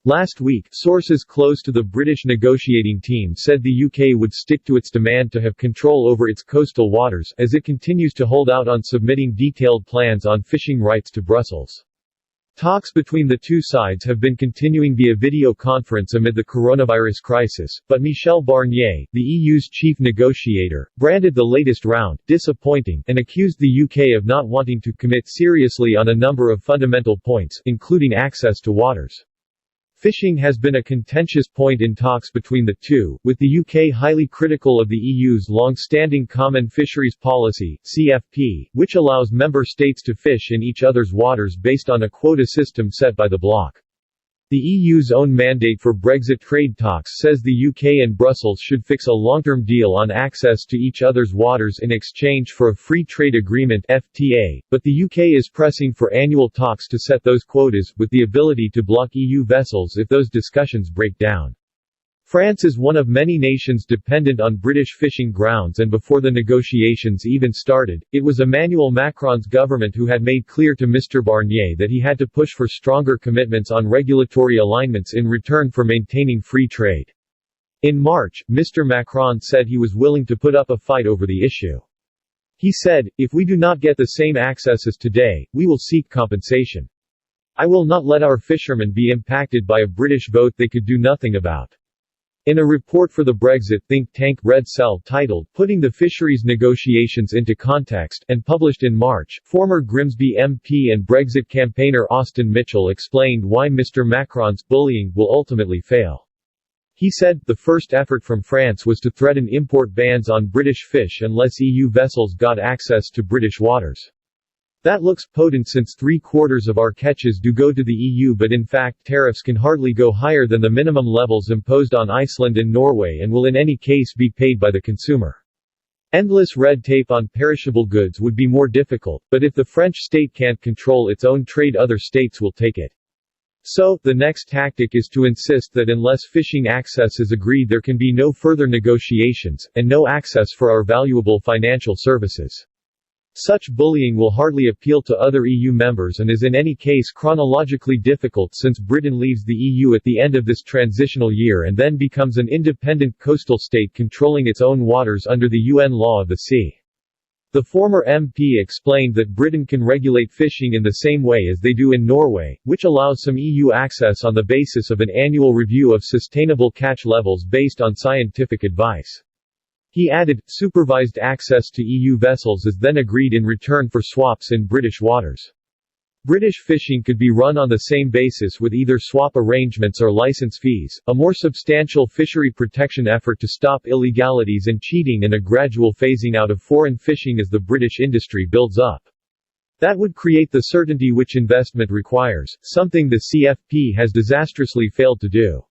Last week, sources close to the British negotiating team said the UK would stick to its demand to have control over its coastal waters, as it continues to hold out on submitting detailed plans on fishing rights to Brussels. Talks between the two sides have been continuing via video conference amid the coronavirus crisis, but Michel Barnier, the EU's chief negotiator, branded the latest round disappointing and accused the UK of not wanting to commit seriously on a number of fundamental points, including access to waters. Fishing has been a contentious point in talks between the two, with the UK highly critical of the EU's long-standing Common Fisheries Policy (CFP), which allows member states to fish in each other's waters based on a quota system set by the bloc. The EU's own mandate for Brexit trade talks says the UK and Brussels should fix a long-term deal on access to each other's waters in exchange for a free trade agreement (FTA), but the UK is pressing for annual talks to set those quotas, with the ability to block EU vessels if those discussions break down. France is one of many nations dependent on British fishing grounds, and before the negotiations even started, it was Emmanuel Macron's government who had made clear to Mr. Barnier that he had to push for stronger commitments on regulatory alignments in return for maintaining free trade. In March, Mr. Macron said he was willing to put up a fight over the issue. He said, "If we do not get the same access as today, we will seek compensation. I will not let our fishermen be impacted by a British vote they could do nothing about." In a report for the Brexit think tank Red Cell titled, "Putting the Fisheries Negotiations into Context," and published in March, former Grimsby MP and Brexit campaigner Austin Mitchell explained why Mr. Macron's bullying will ultimately fail. He said, "The first effort from France was to threaten import bans on British fish unless EU vessels got access to British waters. That looks potent since 3/4 of our catches do go to the EU, but in fact tariffs can hardly go higher than the minimum levels imposed on Iceland and Norway and will in any case be paid by the consumer. Endless red tape on perishable goods would be more difficult, but if the French state can't control its own trade, other states will take it. So, the next tactic is to insist that unless fishing access is agreed there can be no further negotiations, and no access for our valuable financial services. Such bullying will hardly appeal to other EU members and is in any case chronologically difficult since Britain leaves the EU at the end of this transitional year and then becomes an independent coastal state controlling its own waters under the UN Law of the Sea." The former MP explained that Britain can regulate fishing in the same way as they do in Norway, which allows some EU access on the basis of an annual review of sustainable catch levels based on scientific advice. He added, supervised access to EU vessels is then agreed in return for swaps in British waters. British fishing could be run on the same basis with either swap arrangements or license fees, a more substantial fishery protection effort to stop illegalities and cheating, and a gradual phasing out of foreign fishing as the British industry builds up. That would create the certainty which investment requires, something the CFP has disastrously failed to do.